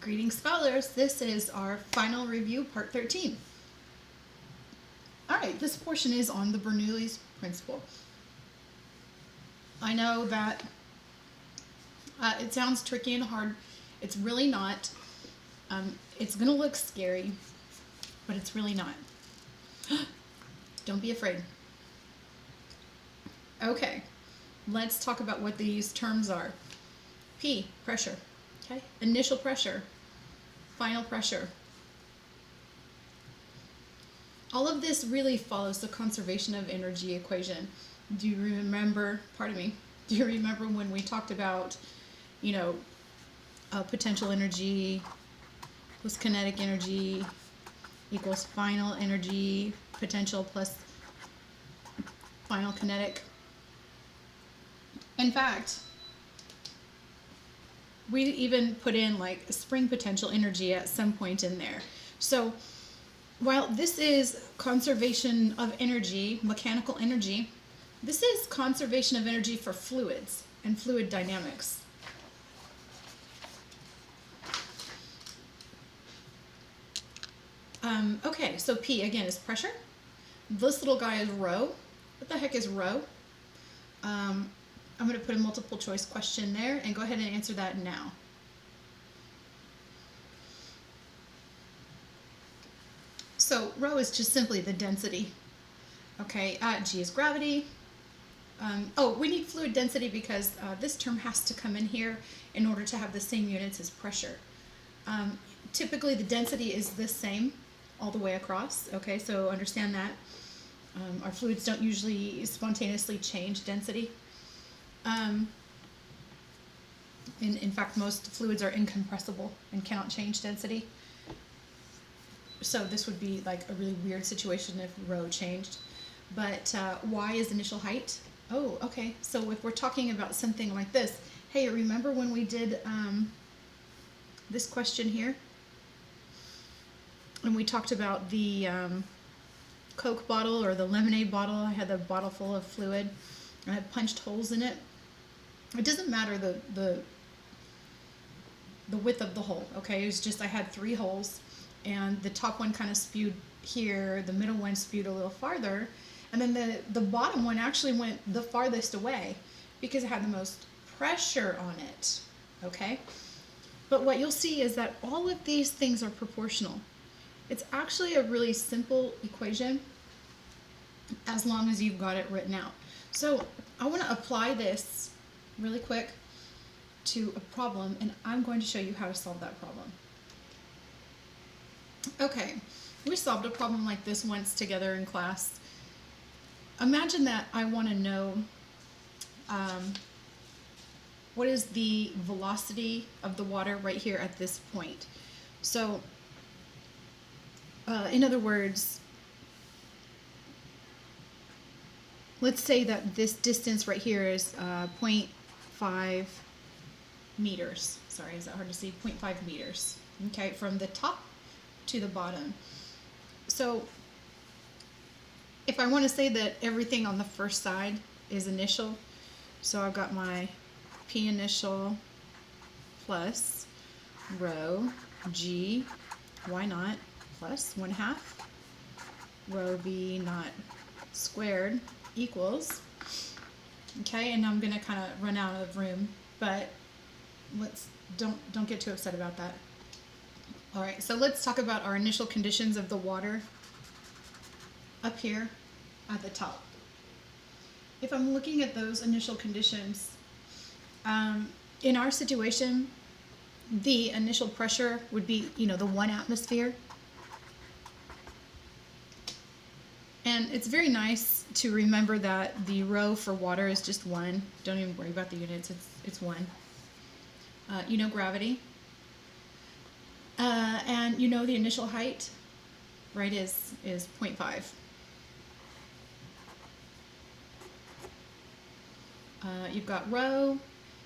Greetings, scholars. This is our final review, part 13. All right, this portion is on the Bernoulli's principle. I know that it sounds tricky and hard. It's really not. It's going to look scary, but it's really not. Don't be afraid. Okay, let's talk about what these terms are. P, pressure. Okay, initial pressure, final pressure. All of this really follows the conservation of energy equation. Do you remember, do you remember when we talked about, potential energy plus kinetic energy equals final energy, potential plus final kinetic? In fact, we even put in like spring potential energy at some point in there. So while this is conservation of energy, mechanical energy, this is conservation of energy for fluids and fluid dynamics. Okay, so P again is pressure. This little guy is rho. What the heck is rho? I'm going to put a multiple choice question there and go ahead and answer that now. So rho is just simply the density. Okay, G is gravity. We need fluid density because this term has to come in here in order to have the same units as pressure. Typically the density is the same all the way across. Okay, so understand that. Our fluids don't usually spontaneously change density. In fact, most fluids are incompressible and cannot change density. So this would be like a really weird situation if rho changed. But Y is initial height. Oh, okay. So if we're talking about something like this, hey, remember when we did this question here? And we talked about the Coke bottle or the lemonade bottle. I had the bottle full of fluid and I had punched holes in it. It doesn't matter the width of the hole, okay? It was just I had 3 holes, and the top one kind of spewed here, the middle one spewed a little farther, and then the bottom one actually went the farthest away because it had the most pressure on it, okay? But what you'll see is that all of these things are proportional. It's actually a really simple equation as long as you've got it written out. So I want to apply this really quick to a problem, and I'm going to show you how to solve that problem. Okay, we solved a problem like this once together in class. Imagine that I want to know what is the velocity of the water right here at this point. So in other words, let's say that this distance right here is 0.5 meters. Sorry, is that hard to see? 0.5 meters. Okay, from the top to the bottom. So if I want to say that everything on the first side is initial, so I've got my P initial plus rho G, why not, plus 1/2 rho V naught squared equals, okay, and I'm going to kind of run out of room, but don't get too upset about that. All right, so let's talk about our initial conditions of the water up here at the top. If I'm looking at those initial conditions, in our situation, the initial pressure would be, the 1 atmosphere. And it's very nice to remember that the rho for water is just 1. Don't even worry about the units, it's 1. Gravity. And the initial height, right, is 0.5. You've got rho.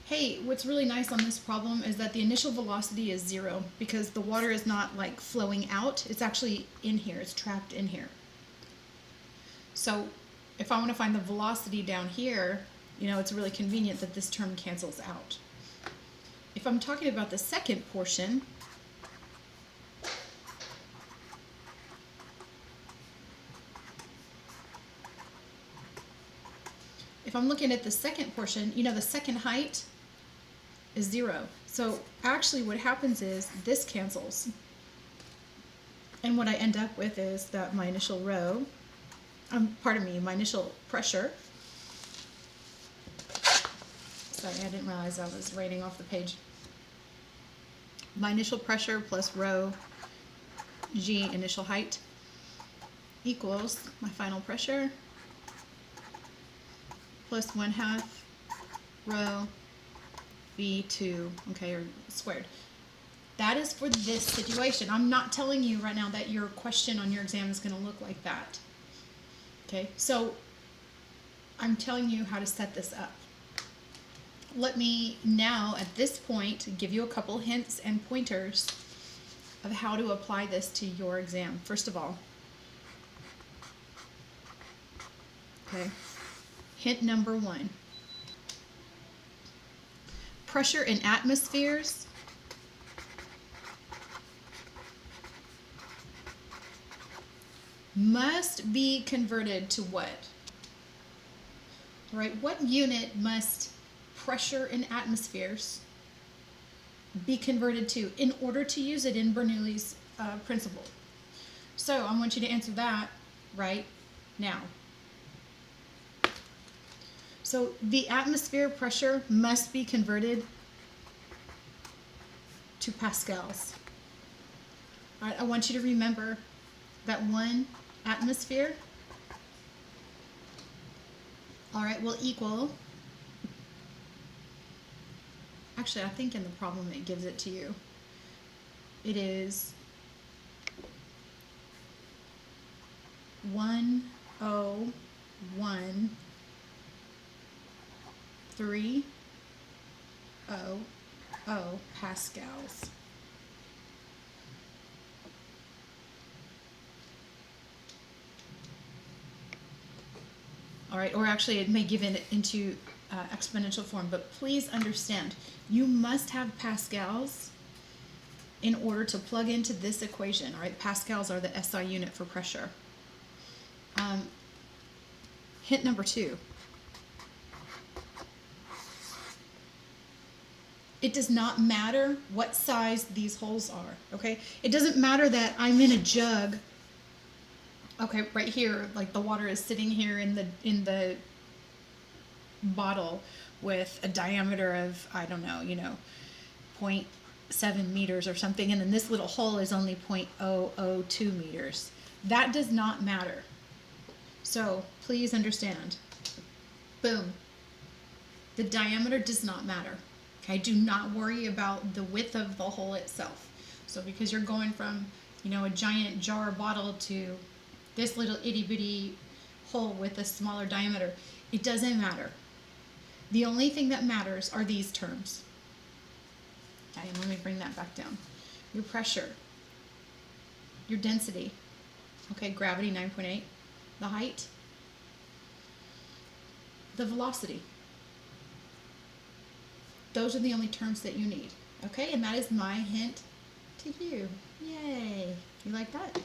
Hey, what's really nice on this problem is that the initial velocity is 0 because the water is not like flowing out. It's actually in here. It's trapped in here. So if I want to find the velocity down here, it's really convenient that this term cancels out. If I'm talking about the second portion, if I'm looking at the second portion, you know, the second height is 0. So actually what happens is this cancels. And what I end up with is that my initial row, my initial pressure. Sorry, I didn't realize I was writing off the page. My initial pressure plus rho G initial height equals my final pressure plus 1/2 rho V2, okay, or squared. That is for this situation. I'm not telling you right now that your question on your exam is going to look like that. Okay, so I'm telling you how to set this up. Let me now, at this point, give you a couple hints and pointers of how to apply this to your exam. First of all, okay, hint number 1. Pressure in atmospheres must be converted to what? Right? What unit must pressure in atmospheres be converted to in order to use it in Bernoulli's principle? So I want you to answer that right now. So the atmosphere pressure must be converted to pascals. All right, I want you to remember that 1 atmosphere, all right, will equal, actually I think in the problem it gives it to you. It is 101,300 pascals. All right, or actually it may give it into exponential form, but please understand, you must have pascals in order to plug into this equation. All right, pascals are the SI unit for pressure. Hint number 2. It does not matter what size these holes are, okay? It doesn't matter that I'm in a jug, okay, right here, like the water is sitting here in the bottle with a diameter of, I don't know, 0.7 meters or something, and then this little hole is only 0.002 meters. That does not matter. So please understand. Boom. The diameter does not matter. Okay, do not worry about the width of the hole itself. So because you're going from, a giant jar bottle to this little itty bitty hole with a smaller diameter, it doesn't matter. The only thing that matters are these terms. Okay, and let me bring that back down. Your pressure, your density, okay, gravity 9.8, the height, the velocity. Those are the only terms that you need. Okay, and that is my hint to you. Yay. You like that?